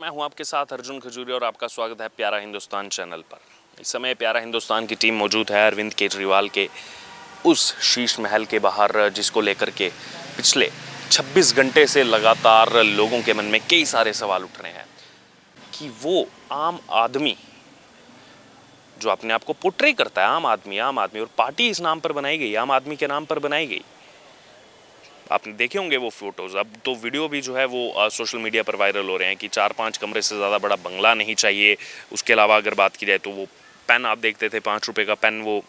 मैं हूं आपके साथ अर्जुन खजूरिया और आपका स्वागत है प्यारा हिंदुस्तान चैनल पर। इस समय प्यारा हिंदुस्तान की टीम मौजूद है अरविंद केजरीवाल के उस शीश महल के बाहर, जिसको लेकर के पिछले 26 घंटे से लगातार लोगों के मन में कई सारे सवाल उठ रहे हैं कि वो आम आदमी जो अपने आप को पोर्ट्रे करता है, आम आदमी, और पार्टी इस नाम पर बनाई गई, आम आदमी के नाम पर बनाई गई। आपने देखे होंगे वो फोटोज़। अब तो वीडियो भी जो है वो सोशल मीडिया पर वायरल हो रहे हैं कि 4-5 कमरे से ज़्यादा बड़ा बंगला नहीं चाहिए। उसके अलावा अगर बात की जाए तो वो पेन आप देखते थे, 5 रुपये का पेन वो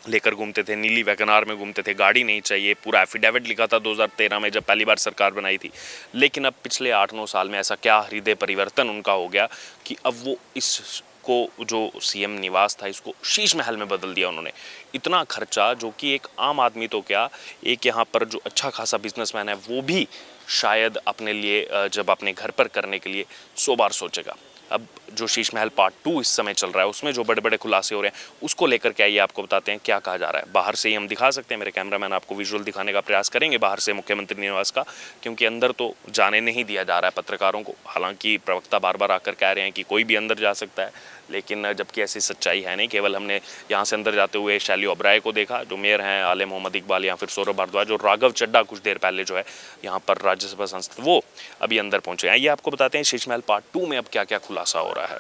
लेकर घूमते थे, नीली वैगनार में घूमते थे। गाड़ी नहीं चाहिए, पूरा एफिडेविट लिखा था 2013 में जब पहली बार सरकार बनाई थी। लेकिन अब पिछले 8-9 साल में ऐसा क्या हृदय परिवर्तन उनका हो गया कि अब वो इस को जो सीएम निवास था इसको शीश महल में बदल दिया उन्होंने। इतना खर्चा जो कि एक आम आदमी तो क्या, एक यहाँ पर जो अच्छा खासा बिजनेसमैन है वो भी शायद अपने लिए जब अपने घर पर करने के लिए 100 बार सोचेगा। अब जो शीश महल पार्ट 2 इस समय चल रहा है उसमें जो बड़े बड़े खुलासे हो रहे हैं उसको लेकर के आइए आपको बताते हैं क्या कहा जा रहा है। बाहर से ही हम दिखा सकते हैं, मेरे कैमरामैन आपको विजुअल दिखाने का प्रयास करेंगे बाहर से मुख्यमंत्री निवास का, क्योंकि अंदर तो जाने नहीं दिया जा रहा है पत्रकारों को। हालांकि प्रवक्ता बार बार आकर कह रहे हैं कि कोई भी अंदर जा सकता है, लेकिन जबकि ऐसी सच्चाई है नहीं। केवल हमने यहाँ से अंदर जाते हुए शैली ओबराय को देखा जो मेयर हैं, आले मोहम्मद इकबाल या फिर सौरभ भारद्वाज, और राघव चड्ढा कुछ देर पहले जो है यहाँ पर राज्यसभा सांसद, वो अभी अंदर पहुँचे हैं। ये आपको बताते हैं शीश महल पार्ट 2 में अब क्या क्या खुलासा हो रहा है।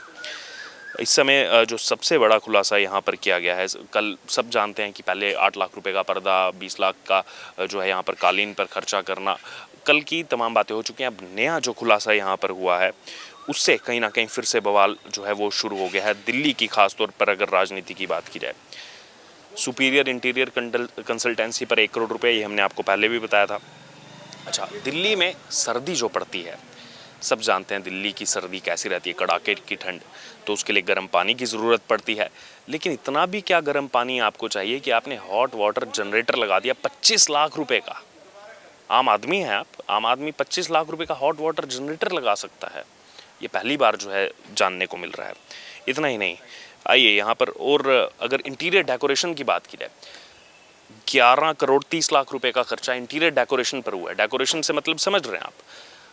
इस समय जो सबसे बड़ा खुलासा यहाँ पर किया गया है, कल सब जानते हैं कि पहले 8 लाख रुपए का पर्दा, 20 लाख का जो है यहाँ पर कालीन पर खर्चा करना, कल की तमाम बातें हो चुकी हैं। अब नया जो खुलासा यहाँ पर हुआ है उससे कहीं ना कहीं फिर से बवाल जो है वो शुरू हो गया है दिल्ली की। खास तौर पर अगर राजनीति की बात की जाए, सुपीरियर इंटीरियर कंसल्टेंसी पर 1 करोड़ रुपए, ये हमने आपको पहले भी बताया था। अच्छा, दिल्ली में सर्दी जो पड़ती है, सब जानते हैं दिल्ली की सर्दी कैसी रहती है, कड़ाके की ठंड, तो उसके लिए गर्म पानी की ज़रूरत पड़ती है। लेकिन इतना भी क्या गर्म पानी आपको चाहिए कि आपने हॉट वाटर जनरेटर लगा दिया 25 लाख रुपए का। आम आदमी है आप, आम आदमी 25 लाख रुपए का हॉट वाटर जनरेटर लगा सकता है। ये पहली बार जो है जानने को मिल रहा है। इतना ही नहीं, आइए यहाँ पर और अगर इंटीरियर डेकोरेशन की बात की जाए, 11 करोड़ 30 लाख रुपए का खर्चा इंटीरियर डेकोरेशन पर हुआ है। डेकोरेशन से मतलब समझ रहे हैं आप,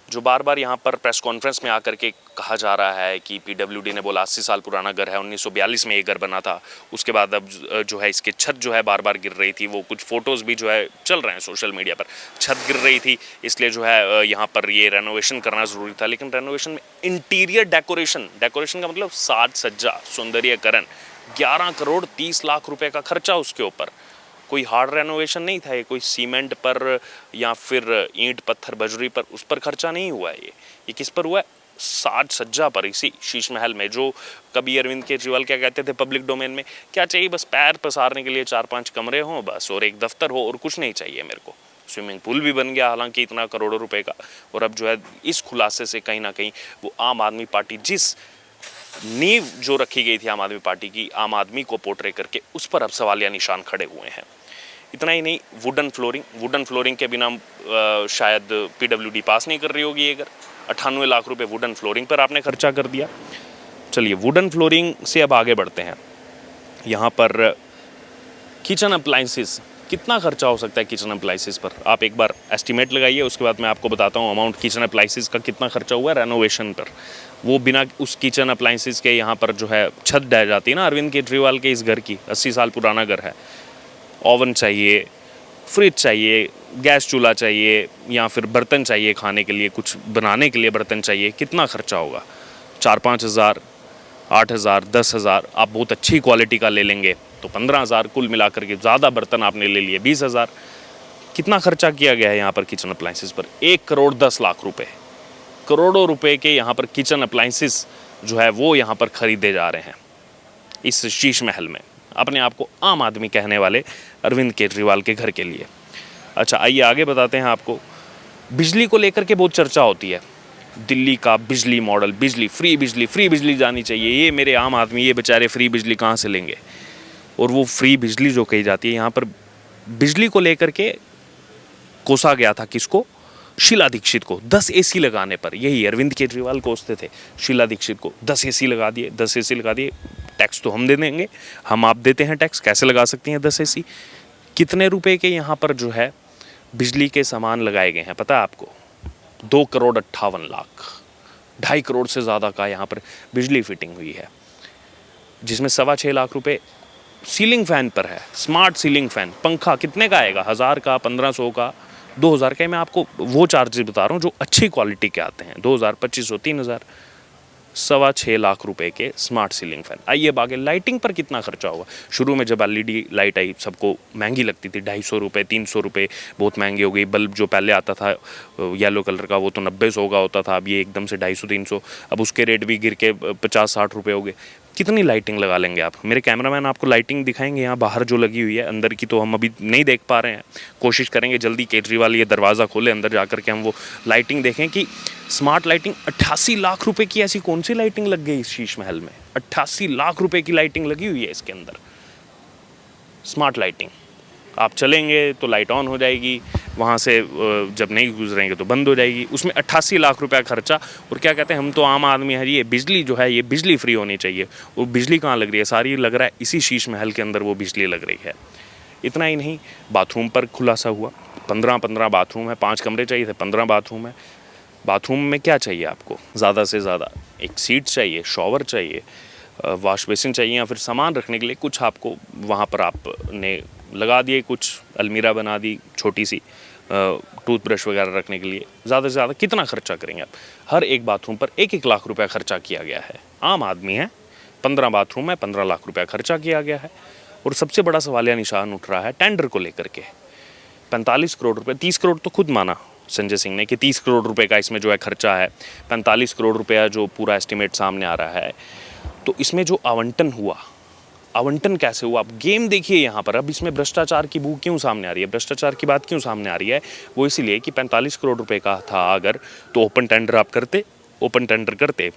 जो बार बार यहाँ पर प्रेस कॉन्फ्रेंस में आकर के कहा जा रहा है कि पीडब्ल्यूडी ने बोला 80 साल पुराना घर है, 1942 में ये घर बना था। उसके बाद अब जो है इसकी छत जो है बार बार गिर रही थी। वो कुछ फोटोज़ भी जो है चल रहे हैं सोशल मीडिया पर, छत गिर रही थी इसलिए जो है यहाँ पर ये रेनोवेशन करना ज़रूरी था। लेकिन रेनोवेशन में इंटीरियर डेकोरेशन का मतलब साज सज्जा, सौंदर्यकरण, 11 करोड़ 30 लाख रुपये का खर्चा उसके ऊपर। कोई हार्ड रेनोवेशन नहीं था ये, कोई सीमेंट पर या फिर ईंट पत्थर बजरी पर उस पर खर्चा नहीं हुआ है। ये किस पर हुआ है? साज सज्जा पर, इसी शीश महल में। जो कभी अरविंद केजरीवाल क्या कहते थे पब्लिक डोमेन में, क्या चाहिए बस पैर पसारने के लिए 4-5 कमरे हों बस, और एक दफ्तर हो, और कुछ नहीं चाहिए मेरे को। स्विमिंग पूल भी बन गया हालांकि इतना करोड़ों रुपए का। और अब जो है इस खुलासे से कहीं ना कहीं वो आम आदमी पार्टी, जिस नींव जो रखी गई थी आम आदमी पार्टी की, आम आदमी को पोर्ट्रे करके, उस पर अब सवालिया निशान खड़े हुए हैं। इतना ही नहीं, वुडन फ्लोरिंग के बिना शायद पीडब्ल्यूडी पास नहीं कर रही होगी ये घर। 98 लाख रुपए वुडन फ्लोरिंग पर आपने खर्चा कर दिया। चलिए वुडन फ्लोरिंग से अब आगे बढ़ते हैं। यहाँ पर किचन अप्लाइंसेस, कितना खर्चा हो सकता है किचन अप्लाइंसेस पर? आप एक बार एस्टिमेट लगाइए, उसके बाद मैं आपको बताता हूँ अमाउंट किचन अप्लाइंसेस का कितना खर्चा हुआ है रेनोवेशन पर। वो बिना उस किचन अप्लाइंसेस के यहाँ पर जो है छत ढह जाती है ना अरविंद केजरीवाल के इस घर की। 80 साल पुराना घर है, ओवन चाहिए, फ्रिज चाहिए, गैस चूल्हा चाहिए, या फिर बर्तन चाहिए खाने के लिए, कुछ बनाने के लिए बर्तन चाहिए। कितना खर्चा होगा? 4-5 हज़ार, 8 हज़ार, 10 हज़ार। आप बहुत अच्छी क्वालिटी का ले लेंगे तो 15 हज़ार। कुल मिलाकर के ज़्यादा बर्तन आपने ले लिए 20 हज़ार। कितना खर्चा किया गया है यहाँ पर किचन अप्लाइंसेस पर? 1 करोड़ 10 लाख रुपए, करोड़ों रुपए के यहाँ पर किचन अप्लाइंसेस जो है वो यहाँ पर खरीदे जा रहे हैं इस शीश महल में, अपने आप को आम आदमी कहने वाले अरविंद केजरीवाल के घर के लिए। अच्छा, आइए आगे बताते हैं आपको। बिजली को लेकर के बहुत चर्चा होती है, दिल्ली का बिजली मॉडल, फ्री बिजली जानी चाहिए। ये मेरे आम आदमी, ये बेचारे फ्री बिजली कहाँ से लेंगे? और वो फ्री बिजली जो कही जाती है, यहाँ पर बिजली को लेकर के कोसा गया था किसको? शीला दीक्षित को। 10 एसी लगाने पर, यही अरविंद केजरीवाल कोसते थे शीला दीक्षित को। 10 एसी लगा दिए, 10 एसी लगा दिए। टैक्स तो हम दे देंगे, हम आप देते हैं टैक्स, कैसे लगा सकती हैं 10 एसी? कितने रुपए के यहाँ पर जो है बिजली के सामान लगाए गए हैं पता है आपको? 2 करोड़ 58 लाख। 2.5 करोड़ से ज़्यादा का यहाँ पर बिजली फिटिंग हुई है, जिसमें 6.25 लाख रुपए सीलिंग फ़ैन पर है। स्मार्ट सीलिंग फ़ैन, पंखा कितने का आएगा? 1000 का, 1500 का, 2000 का। मैं आपको वो चार्जेस बता रहा हूँ जो अच्छी क्वालिटी के आते हैं, 2000, 2500, 3000। 6.25 लाख रुपए के स्मार्ट सीलिंग फैन। आइए अब आगे लाइटिंग पर कितना खर्चा होगा। शुरू में जब एलईडी लाइट आई सबको महंगी लगती थी, 250 रुपये, 300 रुपये, बहुत महंगी हो गई। बल्ब जो पहले आता था येलो कलर का वो तो 90-100 का होता था, अब ये एकदम से 250-300, अब उसके रेट भी गिर के 50-60 रुपये हो गए। कितनी लाइटिंग लगा लेंगे आप? मेरे कैमरामैन आपको लाइटिंग दिखाएंगे यहाँ बाहर जो लगी हुई है, अंदर की तो हम अभी नहीं देख पा रहे हैं। कोशिश करेंगे जल्दी केजरीवाल ये दरवाज़ा खोले, अंदर जाकर के हम वो लाइटिंग देखें कि स्मार्ट लाइटिंग 88 लाख रुपए की ऐसी कौन सी लाइटिंग लग गई इस शीश महल में? 88 लाख रुपए की लाइटिंग लगी हुई है इसके अंदर, स्मार्ट लाइटिंग। आप चलेंगे तो लाइट ऑन हो जाएगी, वहाँ से जब नहीं गुजरेंगे तो बंद हो जाएगी। उसमें 88 लाख रुपया खर्चा। और क्या कहते हैं, हम तो आम आदमी है, ये बिजली जो है ये बिजली फ्री होनी चाहिए। वो बिजली कहाँ लग रही है? सारी लग रहा है इसी शीश महल के अंदर वो बिजली लग रही है। इतना ही नहीं, बाथरूम पर खुलासा हुआ। 15 बाथरूम है, 5 कमरे चाहिए थे, 15 बाथरूम है। बाथरूम में क्या चाहिए आपको? ज़्यादा से ज़्यादा एक सीट चाहिए, शॉवर चाहिए, वॉश बेसिन चाहिए, या फिर सामान रखने के लिए कुछ आपको वहाँ पर आपने लगा दिए, कुछ अलमीरा बना दी छोटी सी, टूथब्रश वगैरह रखने के लिए। ज़्यादा से ज़्यादा कितना खर्चा करेंगे आप? हर एक बाथरूम पर 1-1 लाख रुपया खर्चा किया गया है। आम आदमी है, 15 बाथरूम है, 15 लाख रुपया खर्चा किया गया है। और सबसे बड़ा सवालिया निशान उठ रहा है टेंडर को लेकर के। 45 करोड़ रुपये, 30 करोड़ तो खुद माना संजय सिंह ने कि 30 करोड़ रुपए का इसमें जो है खर्चा है। 45 करोड़ रुपया जो पूरा एस्टिमेट सामने आ रहा है, तो इसमें जो आवंटन हुआ, आवंटन कैसे हुआ? आप गेम देखिए यहाँ पर। अब इसमें भ्रष्टाचार की बू क्यों सामने आ रही है, भ्रष्टाचार की बात क्यों सामने आ रही है? वो इसीलिए कि 45 करोड़ रुपए का था अगर, तो ओपन टेंडर आप करते, ओपन टेंडर करते,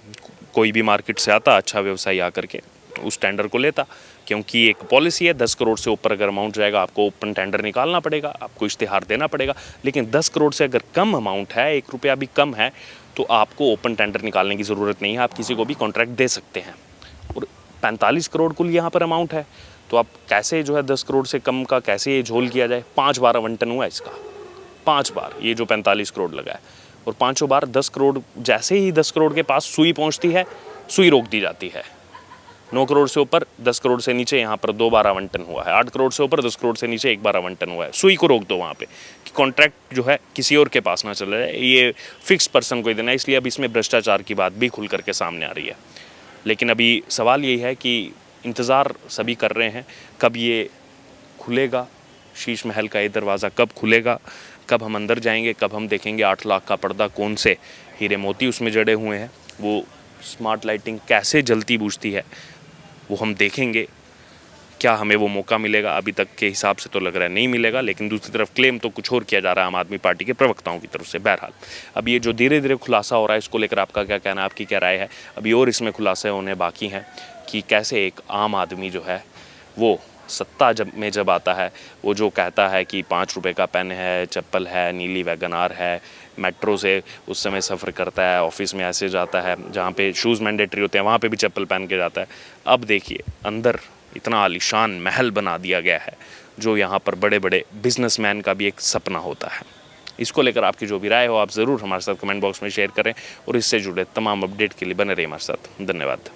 कोई भी मार्केट से आता अच्छा व्यवसायी आकर के उस टेंडर को लेता। क्योंकि एक पॉलिसी है, 10 करोड़ से ऊपर अगर अमाउंट जाएगा आपको ओपन टेंडर निकालना पड़ेगा, आपको इश्तिहार देना पड़ेगा। लेकिन 10 करोड़ से अगर कम अमाउंट है, 1 रुपया भी कम है, तो आपको ओपन टेंडर निकालने की ज़रूरत नहीं है, आप किसी को भी कॉन्ट्रैक्ट दे सकते हैं। और 45 करोड़ कुल यहाँ पर अमाउंट है, तो आप कैसे जो है 10 करोड़ से कम का कैसे ये झोल किया जाए? 5 बार आवंटन हुआ इसका, 5 बार ये जो 45 करोड़ लगा है। और 5 बार 10 करोड़, जैसे ही 10 करोड़ के पास सुई पहुँचती है, सुई रोक दी जाती है। 9 करोड़ से ऊपर, 10 करोड़ से नीचे यहाँ पर 2 बार आवंटन हुआ है। 8 करोड़ से ऊपर, 10 करोड़ से नीचे 1 बार आवंटन हुआ है। सुई को रोक दो वहाँ पे कि कॉन्ट्रैक्ट जो है किसी और के पास ना चले जाए, ये फिक्स पर्सन को ही देना है। इसलिए अब इसमें भ्रष्टाचार की बात भी खुल करके सामने आ रही है। लेकिन अभी सवाल यही है कि इंतज़ार सभी कर रहे हैं कब ये खुलेगा, शीश महल का ये दरवाज़ा कब खुलेगा, कब हम अंदर जाएंगे, कब हम देखेंगे 8 लाख का पर्दा, कौन से हीरे मोती उसमें जड़े हुए हैं, वो स्मार्ट लाइटिंग कैसे जलती बुझती है, वो हम देखेंगे। क्या हमें वो मौका मिलेगा? अभी तक के हिसाब से तो लग रहा है नहीं मिलेगा, लेकिन दूसरी तरफ क्लेम तो कुछ और किया जा रहा है आम आदमी पार्टी के प्रवक्ताओं की तरफ से। बहरहाल अब ये जो धीरे धीरे खुलासा हो रहा है, इसको लेकर आपका क्या कहना है, आपकी क्या राय है? अभी और इसमें खुलासे होने बाकी हैं कि कैसे एक आम आदमी जो है वो सत्ता जब आता है, वो जो कहता है कि 5 रुपये का पेन है, चप्पल है, नीली वैगनार है, मेट्रो से उस समय सफ़र करता है, ऑफिस में ऐसे जाता है जहाँ पे शूज़ मैंडेटरी होते हैं, वहाँ पे भी चप्पल पहन के जाता है। अब देखिए अंदर इतना आलीशान महल बना दिया गया है, जो यहाँ पर बड़े बड़े बिजनेसमैन का भी एक सपना होता है। इसको लेकर आपकी जो भी राय हो आप ज़रूर हमारे साथ कमेंट बॉक्स में शेयर करें, और इससे जुड़े तमाम अपडेट के लिए बने रहिए हमारे साथ। धन्यवाद।